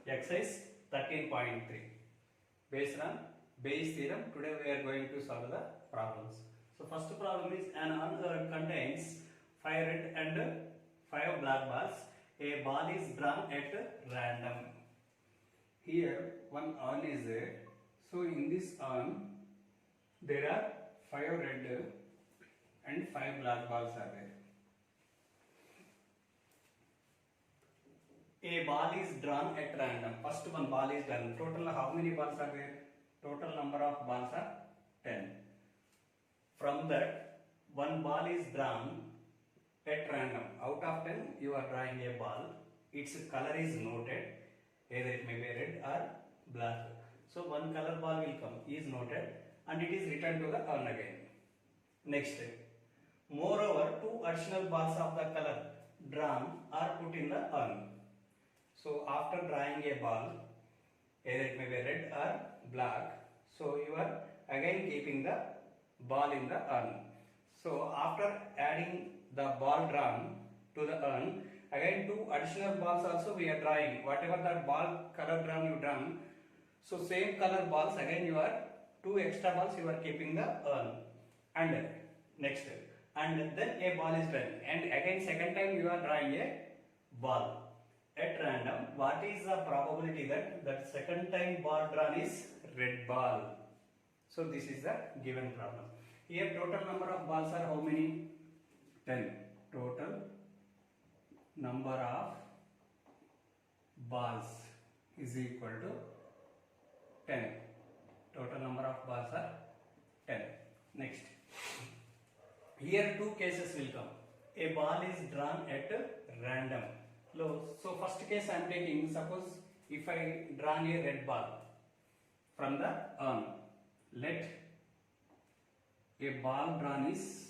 Exercise 13.3. Based on Bayes theorem, today we are going to solve the problems. So first problem is an urn contains 5 red and 5 black balls. A ball is drawn at random. Here one urn is there. So in this urn there are 5 red and 5 black balls are there. A ball is drawn at random. First one ball is drawn. Total how many balls are there? Total number of balls are 10. From that, one ball is drawn at random. Out of 10, you are drawing a ball. Its color is noted. Either it may be red or black. So one color ball will come, is noted, and it is returned to the urn again. Next, moreover, 2 additional balls of the color drawn are put in the urn. So after drawing a ball, either it may be red or black, so you are again keeping the ball in the urn. So after adding the ball drawn to the urn, again 2 additional balls also we are drawing. Whatever that ball color drawn you drawn, so same color balls again you are 2 extra balls you are keeping the urn. And next, and then a ball is drawn, and again second time you are drawing a ball at random. What is the probability that that second time ball drawn is red ball? So this is the given problem. Here total number of balls are how many? 10. Total number of balls is equal to 10. Total number of balls are 10. Next, here 2 cases will come. A ball is drawn at random. So first case I am taking, suppose if I draw a red ball from the urn, let a ball drawn is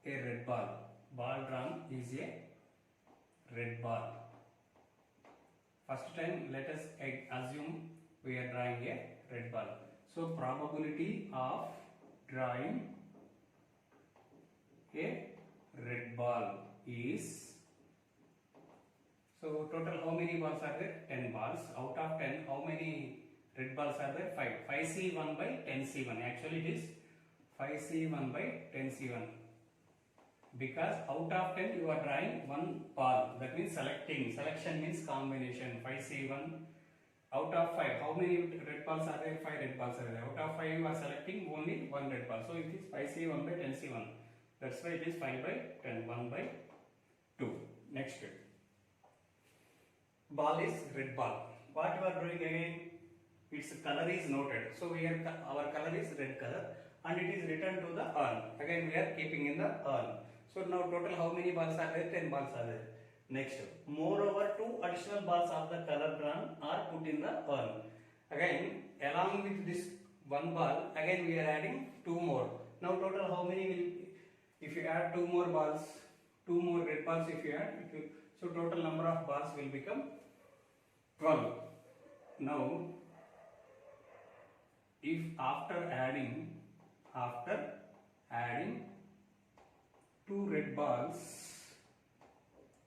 a red ball. Ball drawn is a red ball. First time let us assume we are drawing a red ball. So probability of drawing a red ball is, so total how many balls are there? 10 balls. Out of 10, how many red balls are there? 5. 5C1 by 10C1. Actually it is 5C1 by 10C1. Because out of 10 you are drawing one ball. That means selecting. Selection means combination. 5C1 out of 5. How many red balls are there? 5 red balls are there. Out of 5 you are selecting only one red ball. So it is 5C1 by 10C1. That's why it is 5 by 10, 1 by 2. Next, ball is red ball. What you are doing again? Its color is noted. So here our color is red color and it is returned to the urn. Again we are keeping in the urn. So now total how many balls are there? 10 balls are there. Next, moreover 2 additional balls of the color drawn are put in the urn. Again along with this one ball, again we are adding 2 more. Now total how many will? If you add 2 more balls, 2 more red balls if you add, so total number of balls will become 12. Now, if after adding 2 red balls,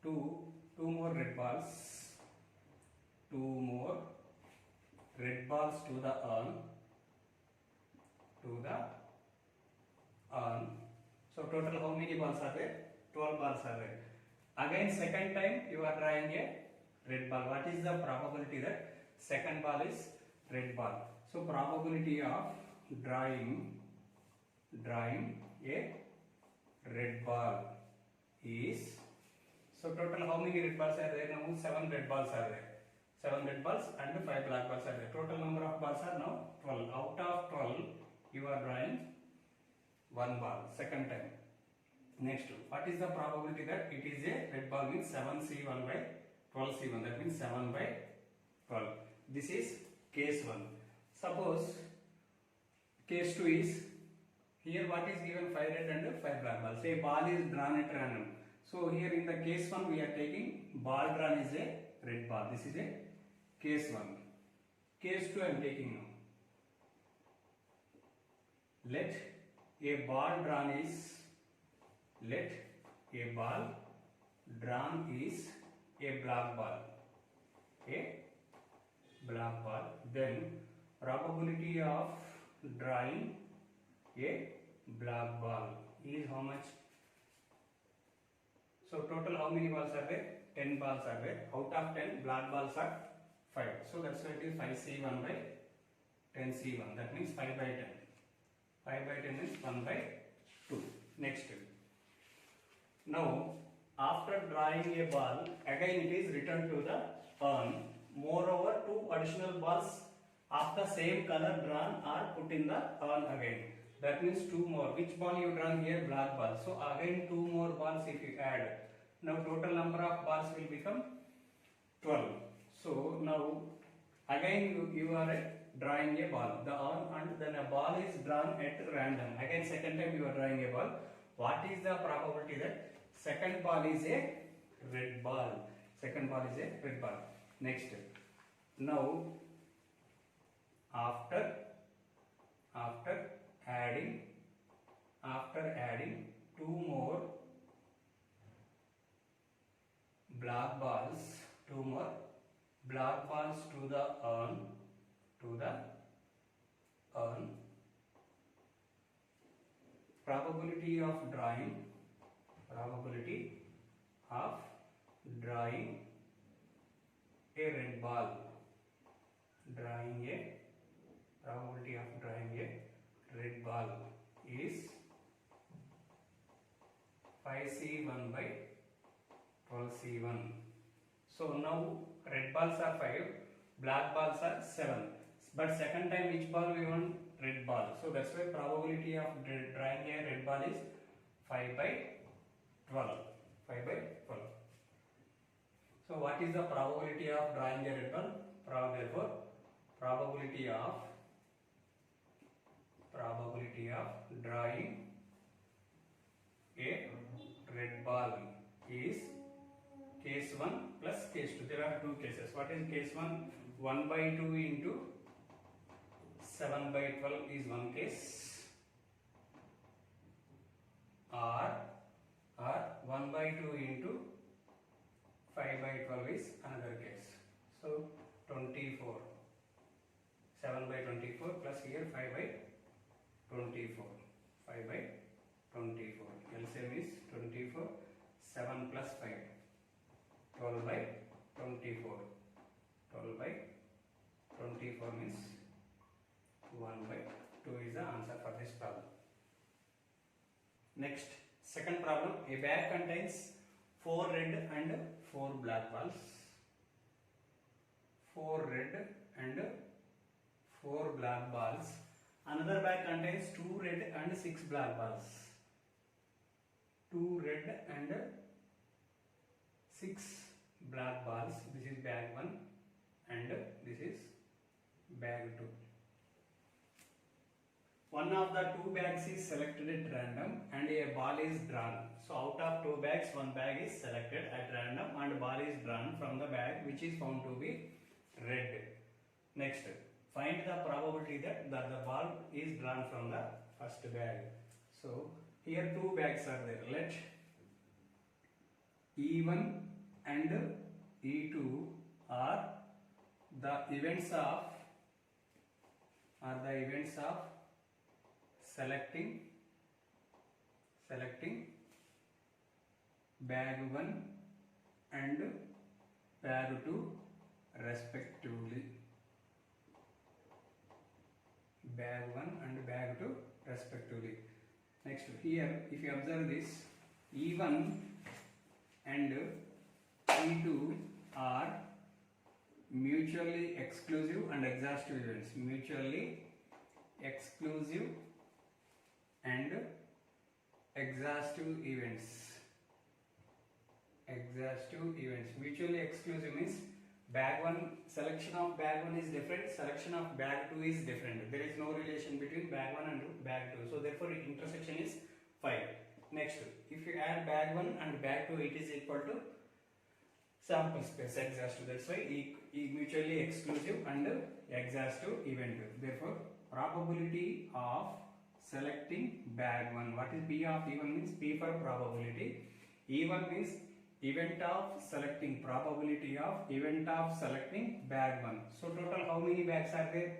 2 more red balls, 2 more red balls to the urn, so total how many balls are there? 12 balls are there. Again second time you are drawing a red ball. What is the probability that second ball is red ball? So probability of drawing a red ball is, so total how many red balls are there now? 7 red balls are there. 7 red balls and 5 black balls are there. Total number of balls are now 12. Out of 12 you are drawing one ball second time. Next, what is the probability that it is a red ball? Means 7C1 by 12C1. That means 7 by 12. This is case 1. Suppose case 2 is, here what is given? 5 red and 5 black balls. Say ball is drawn at random. So here in the case 1 we are taking ball drawn is a red ball. This is a case 1. Case 2 I am taking now. Let a ball drawn is, let a ball drawn is a black ball, then probability of drawing a black ball is how much? So total how many balls are there? 10 balls are there. Out of 10, black balls are 5. So that's why it is 5C1 by 10C1. That means 5 by 10. 5 by 10 is 1 by 2. Next. Now, after drawing a ball, again it is returned to the urn. Moreover, 2 additional balls of the same color drawn are put in the urn again. That means 2 more. Which ball you drawn here? Black ball. So again 2 more balls if you add. Now total number of balls will become 12. So now again you are drawing a ball. The urn and then a ball is drawn at random. Again second time you are drawing a ball. What is the probability that second ball is a red ball? Second ball is a red ball. Next. Now after adding 2 more black balls to the urn, probability of drawing a red ball, probability of drawing a red ball is 5C1 by 12C1. So now red balls are 5, black balls are 7. But second time which ball we want? Red ball. So that's why probability of drawing a red ball is 5 by 12. 5 by 12. So what is the probability of drawing a red ball? Therefore, probability of drawing a red ball is case 1 plus case 2. There are 2 cases. What is case 1? 1 by 2 into 7 by 12 is one case, or 1 by 2 into 5 by 12 is another case. So 24. 7 by 24 plus here 5 by 24. 5 by 24. LCM is 24. 7 plus 5. 12 by 24. 12 by 24 means 1 by 2 is the answer for this problem. Next, second problem. A bag contains 4 red and 4 black balls. 4 red and 4 black balls. Another bag contains 2 red and 6 black balls. 2 red and 6 black balls. This is bag 1 and this is bag 2. One of the 2 bags is selected at random and a ball is drawn. So out of 2 bags, 1 bag is selected at random and ball is drawn from the bag which is found to be red. Next, find the probability that the ball is drawn from the first bag. So here 2 bags are there. Let E1 and E2 are the events of selecting bag 1 and bag 2 respectively. Bag 1 and bag 2 respectively. Next, here if you observe this, E1 and E2 are mutually exclusive and exhaustive events. Mutually exclusive and exhaustive events. Mutually exclusive means bag 1, selection of bag 1 is different, selection of bag 2 is different. There is no relation between bag 1 and bag 2. So therefore intersection is 5. Next, if you add bag 1 and bag 2, it is equal to sample space exhaustive. That's why mutually exclusive and exhaustive event. Therefore, probability of selecting bag 1. What is P of E1 means? P for probability. E1 means event of selecting, probability of event of selecting bag 1. So total how many bags are there?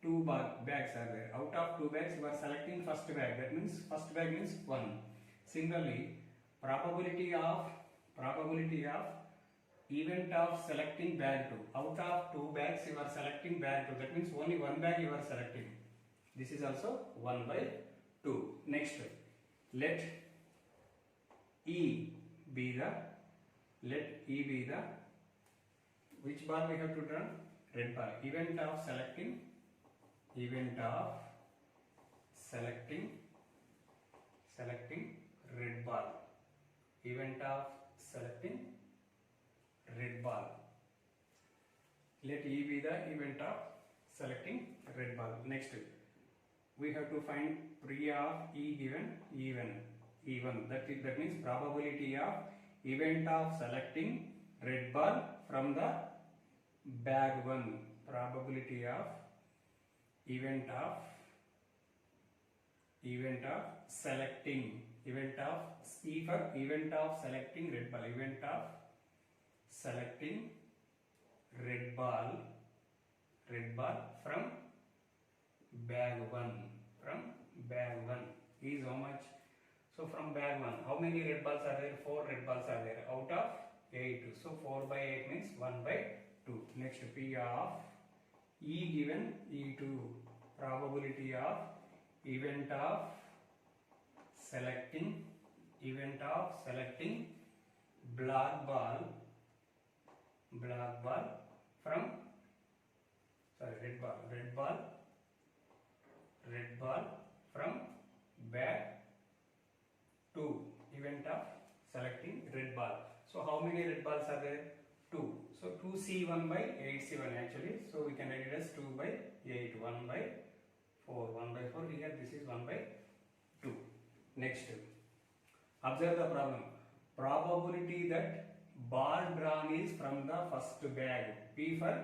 2 bags are there. Out of 2 bags you are selecting first bag, that means first bag means 1. Similarly, probability of event of selecting bag 2. Out of 2 bags you are selecting bag 2, that means only 1 bag you are selecting. This is also 1 by 2. Next, let E be the which bar we have to draw? Red bar. Event of selecting red ball. Event of selecting red ball. Let E be the event of selecting red ball. Next, we have to find pre of E given even. That means probability of event of selecting red ball from the bag 1. Probability of event of selecting event of E for event of selecting red ball. Event of selecting red ball from bag 1. Is how much? So from bag 1, how many red balls are there? 4 red balls are there out of 8. So 4 by 8 means 1 by 2. Next, P of E given E2. Probability of event of selecting black ball from red ball from bag 2. Event of selecting red ball. So how many red balls are there? 2. So 2C1 by 8C1 actually. So we can write it as 2 by 8. 1 by 4. 1 by 4 here. This is 1 by 2. Next, observe the problem. Probability that ball drawn is from the first bag. P for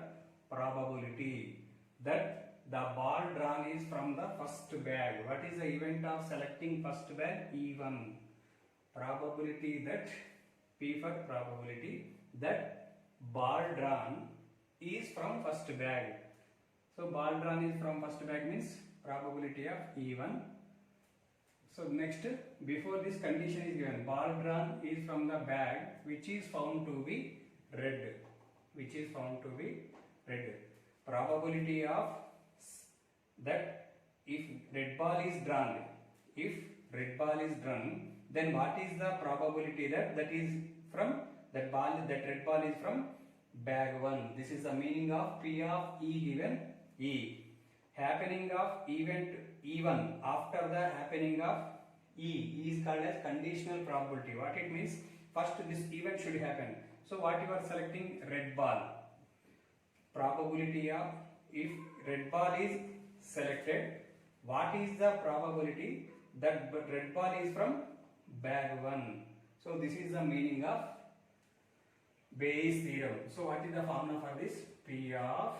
probability that the ball drawn is from the first bag. What is the event of selecting first bag? E1. Probability that P for probability that ball drawn is from first bag. So ball drawn is from first bag means probability of E1. So next, before this condition is given, ball drawn is from the bag which is found to be red. Probability of that if red ball is drawn, then what is the probability that is from that red ball is from bag 1. This is the meaning of P of E given E. Happening of event E1 after the happening of E is called as conditional probability. What it means? First this event should happen. So what you are selecting? Red ball. Probability of if red ball is selected, what is the probability that red ball is from bag 1? So this is the meaning of Bayes theorem. So what is the formula for this? P of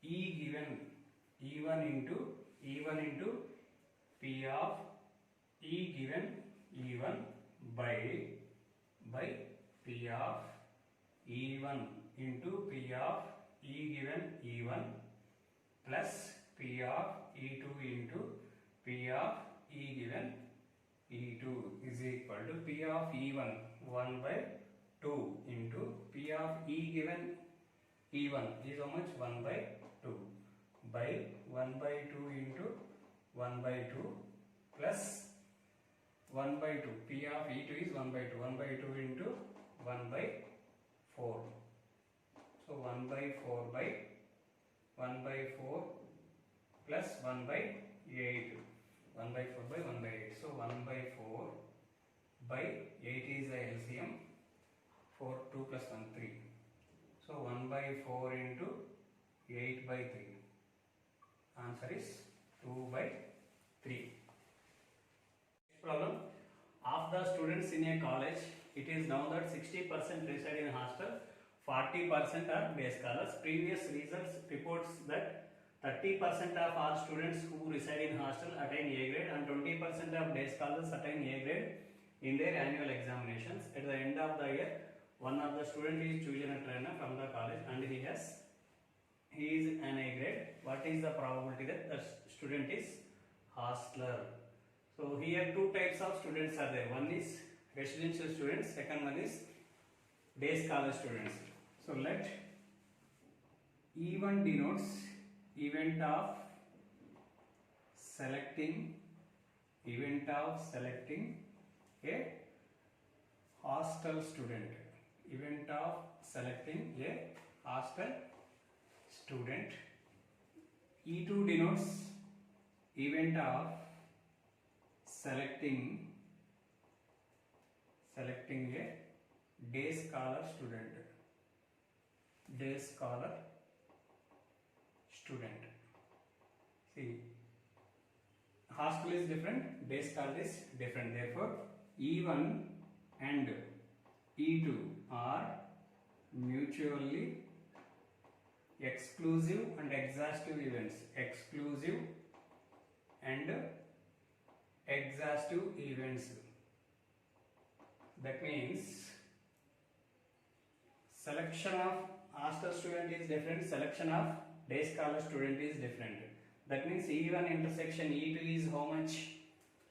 E given E1 into P of E given E1 by P of E1 into P of E given E1 plus P of E2 into P of E given E2 is equal to P of E1 1 by 2 into P of E given E1 is how much? 1 by 2 by 1 by 2 into 1 by 2 plus 1 by 2. P of E2 is 1 by 2. 1 by 2 into 1 by 4. So 1 by 4 by 1 by 4 plus 1 by 8. 1 by 4 by 1 by 8. So 1 by 4 by 8 is the LCM. 4, 2 plus 1, 3. So 1 by 4 into 8 by 3. Answer is 2 by 3. Next problem. Of the students in a college, it is known that 60% reside in hostel, 40% are day scholars. Previous results reports that 30% of all students who reside in hostel attain A grade and 20% of day scholars attain A grade in their annual examinations. At the end of the year, one of the student is chosen at random from the college and he is an A grade. What is the probability that the student is hostler? So here two types of students are there. One is residential students, second one is day scholar students. So let E1 denotes event of selecting a hostel student. Event of selecting a hostel student. E2 denotes event of selecting a day scholar student. Day scholar student. See, hostel is different, day scholar is different. Therefore, E1 and E2 are mutually exclusive and exhaustive events. Exclusive and exhaustive events. That means selection of hostel student is different, selection of day scholar student is different. That means E1 intersection E2 is how much?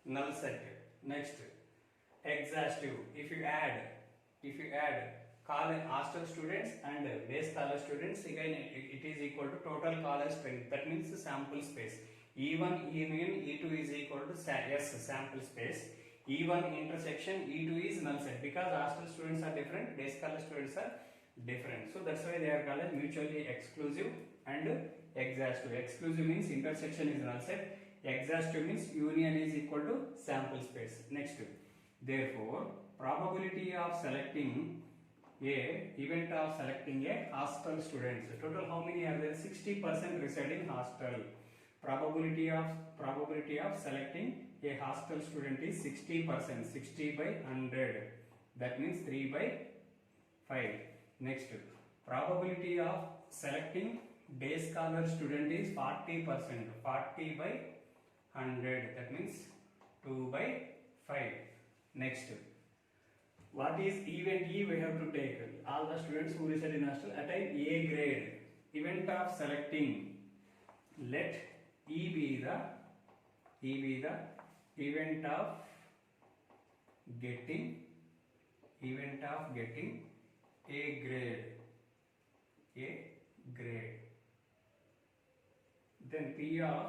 Null set. Next, exhaustive. If you add college hostel students and day scholar students, again it is equal to total college strength. That means the sample space. E1 union E2 is equal to S sample space. E1 intersection E2 is null set because hostel students are different, day scholar students are different. So that's why they are called mutually exclusive and exhaustive. Exclusive means intersection is null set. Exhaustive means union is equal to sample space. Next, therefore, probability of selecting a hostel students. Total how many are there? 60% reside in hostel. Probability of selecting a hostel student is 60%. 60 by 100. That means 3 by 5. Next, probability of selecting day scholar student is 40%. 40 by 100. That means 2 by 5. Next, what is event E? We have to take all the students who reside in hostel attain A grade. Event of selecting, let E be the event of getting A grade. Then P of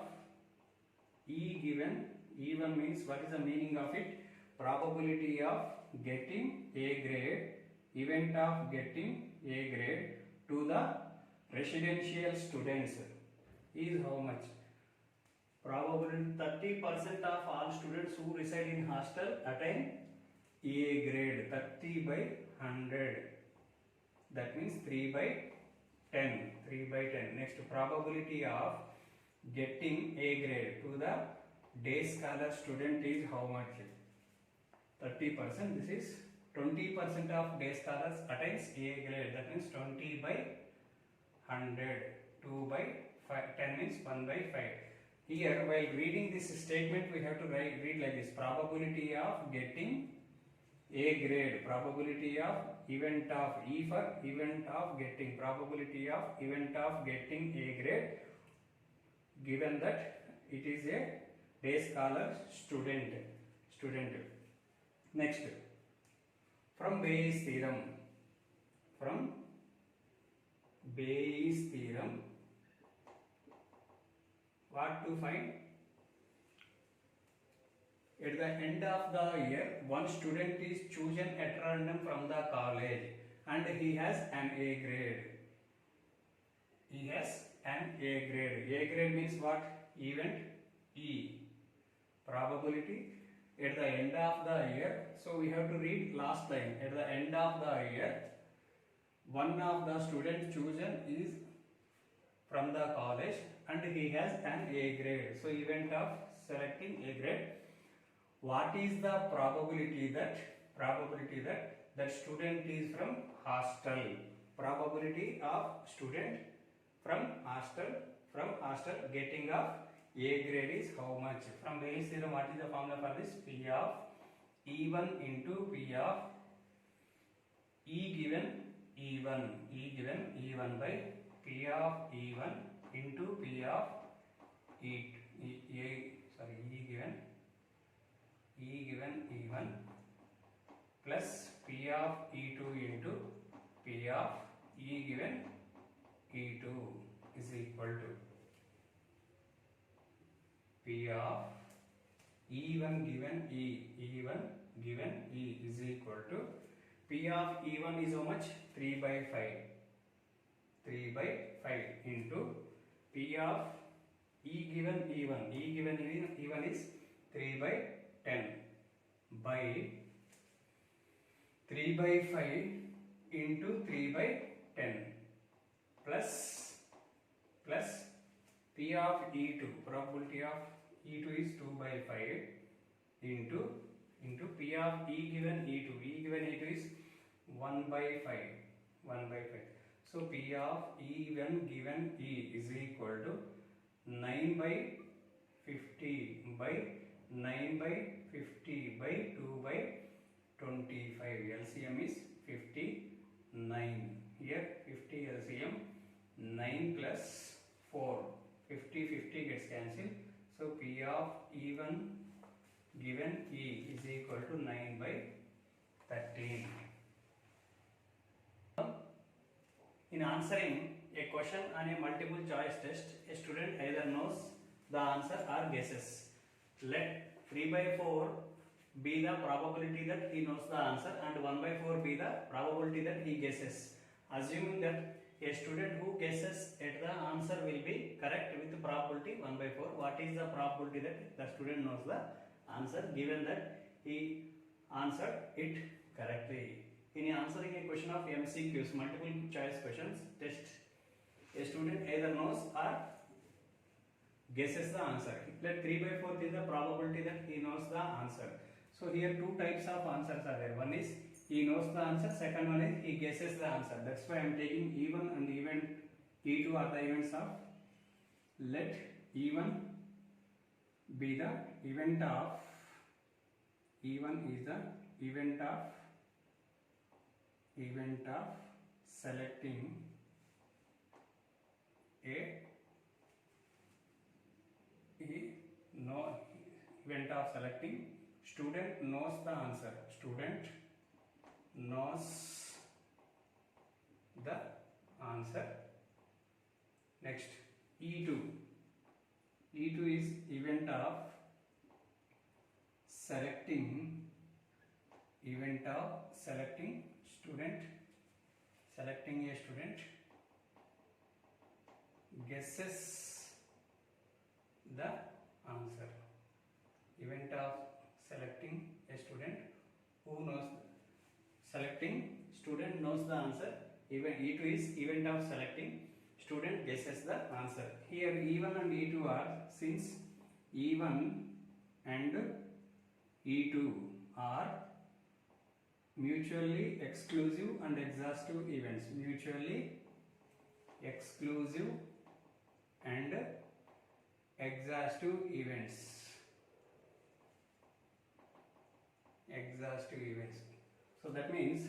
E given, E1 means what is the meaning of it? Probability of getting A grade, event of getting A grade to the residential students is how much? Probability 30% of all students who reside in hostel attain A grade. 30 by 100. That means 3 by 10. 3 by 10. Next, probability of getting A grade to the day scholar student is how much? 30%. This is 20% of day scholars attains A grade. That means 20 by 100. 2 by 5. 10 means 1 by 5. Here, while reading this statement, we have to read like this: probability of getting A grade, probability of event of E for event of getting, probability of event of getting A grade, given that it is a day scholar student. Next, from Bayes theorem, what to find? At the end of the year, one student is chosen at random from the college and he has an A grade. He has an A grade. A grade means what? Event E. Probability at the end of the year. So we have to read last line. At the end of the year, one of the students chosen is from the college and he has an A grade. So event of selecting A grade. What is the probability that that student is from hostel? Probability of student from hostel getting of A grade is how much? From Bayes theorem, what is the formula for this? P of E1 into P of E given E1 by P of E1 into P of E given E1 plus P of E2 into P of E given E2 is equal to P of E1 given E is equal to P of E1 is how much? 3 by 5 into P of E given E1 is 3 by 10 by 3 by 5 into 3 by 10 plus P of E2, probability of E2 is 2 by 5 into P of E given E2 is 1 by 5. So P of E1 given E is equal to 9 by 50 by 9 by 50 by 2 by 25. LCM is 59. Here 50 LCM 9 plus 4. 50 gets cancelled. So P of E1 given E is equal to 9 by 13. In answering a question on a multiple choice test, a student either knows the answer or guesses. Let 3 by 4 be the probability that he knows the answer and 1 by 4 be the probability that he guesses. Assuming that a student who guesses at the answer will be correct with probability 1 by 4, what is the probability that the student knows the answer given that he answered it correctly? In answering a question of MCQs, multiple choice questions test, a student either knows or guesses the answer. Let 3 by 4 is the probability that he knows the answer. So here two types of answers are there. One is he knows the answer, second one is he guesses the answer. That's why I am taking E1 and E2 are the events of. Let E1 be the event of, E1 is the event of selecting event of selecting. Student knows the answer. Student knows the answer. Next, E2 is event of selecting. Selecting a student guesses the answer. Event of selecting a student who knows, selecting student knows the answer. Even E2 is event of selecting, student guesses the answer. Here E1 and E2 are, since E1 and E2 are mutually exclusive and exhaustive events. Mutually exclusive and exhaustive events. So that means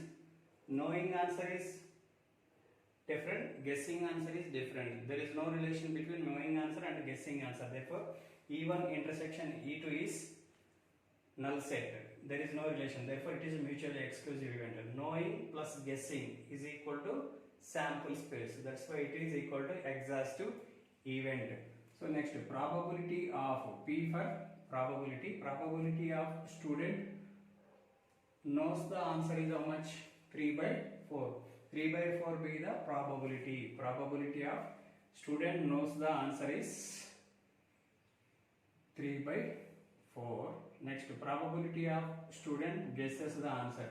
knowing answer is different, guessing answer is different. There is no relation between knowing answer and guessing answer. Therefore, E1 intersection E2 is null set. There is no relation. Therefore, it is a mutually exclusive event. Knowing plus guessing is equal to sample space. That's why it is equal to exhaustive event. So next, probability of P for probability. Probability of student knows the answer is how much? 3 by 4. 3 by 4 be the probability. Probability of student knows the answer is 3 by 4. Next, probability of student guesses the answer.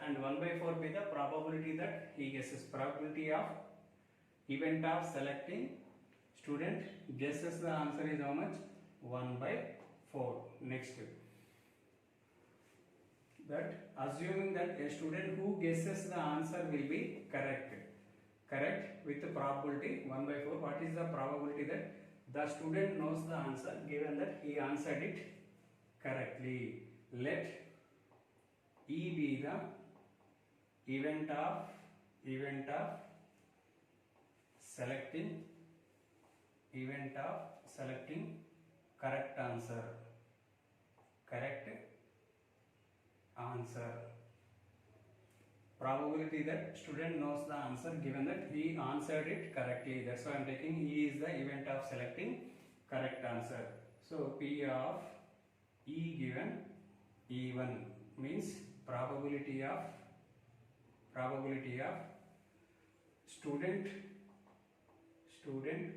And 1 by 4 be the probability that he guesses. Probability of event of selecting student guesses the answer is how much? 1 by 4. Next, that assuming that a student who guesses the answer will be correct with the probability 1 by 4. What is the probability that the student knows the answer given that he answered it correctly. Let E be the event of selecting correct answer. Probability that student knows the answer given that he answered it correctly. That's why I am taking E is the event of selecting correct answer. So P of E given E1 means probability of student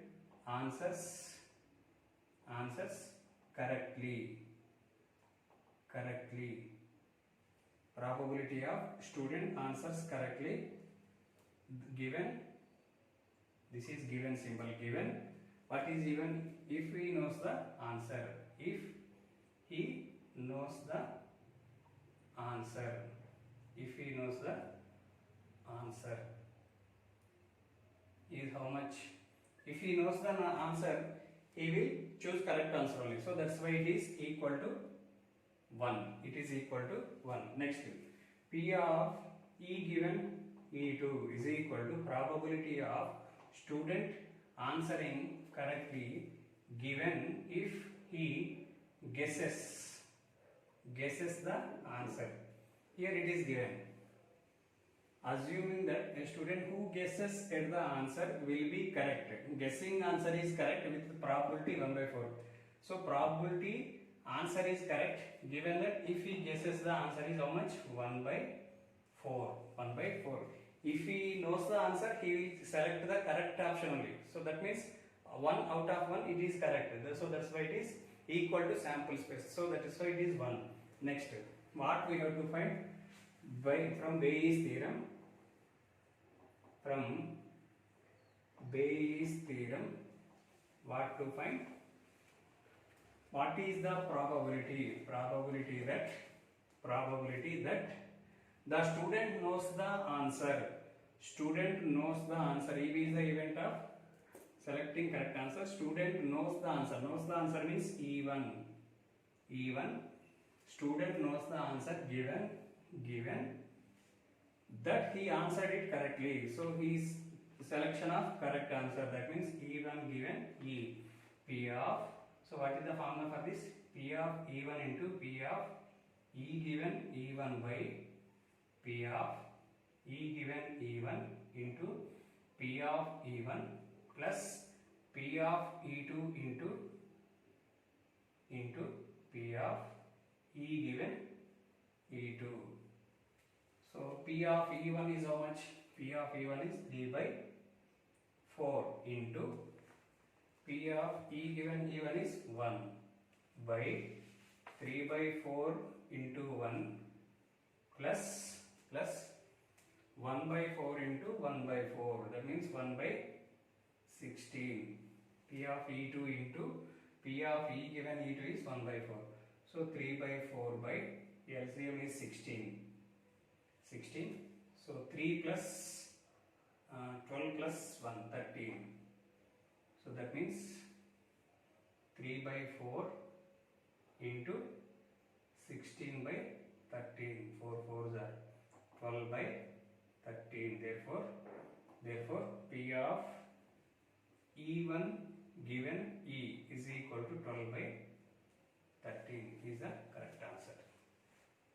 answers correctly. Probability of student answers correctly given, this is given symbol, given. What is given? If he knows the answer. If he knows the answer. If he knows the answer is how much? If he knows the answer, he will choose correct answer only. So that's why it is equal to 1. It is equal to 1. Next, P of E given E2 is equal to probability of student answering correctly given if he guesses the answer. Here it is given. Assuming that a student who guesses at the answer will be correct. Guessing answer is correct with probability 1/4. So probability answer is correct given that if he guesses the answer is how much? 1/4. 1/4. If he knows the answer, he will select the correct option only. So that means 1 out of 1 it is correct. So that's why it is equal to sample space. So that is why it is 1. Next, what we have to find? From Bayes theorem. From Bayes theorem, what to find? What is the probability? Probability that the student knows the answer. Student knows the answer. E is the event of selecting correct answer. Student knows the answer. Knows the answer means E1. Student knows the answer given that he answered it correctly. So his selection of correct answer, that means E1 given E. P of, so what is the formula for this? P of E1 into P of E given E1 by P of E given E1 into P of E1 plus P of E2 into P of E given E2. So P of E1 is how much? P of E1 is 3/4 into P of E given E1 is 1 by 3/4 into 1 plus 1/4 into 1/4. That means 1/16. P of E2 into P of E given E2 is 1/4. So 3/4 by LCM is 16. So 3 plus 12 plus 1, 13. So that means 3/4 into 16/13. 4 4s are 12/13. Therefore P of E1 given E is equal to 12/13 is the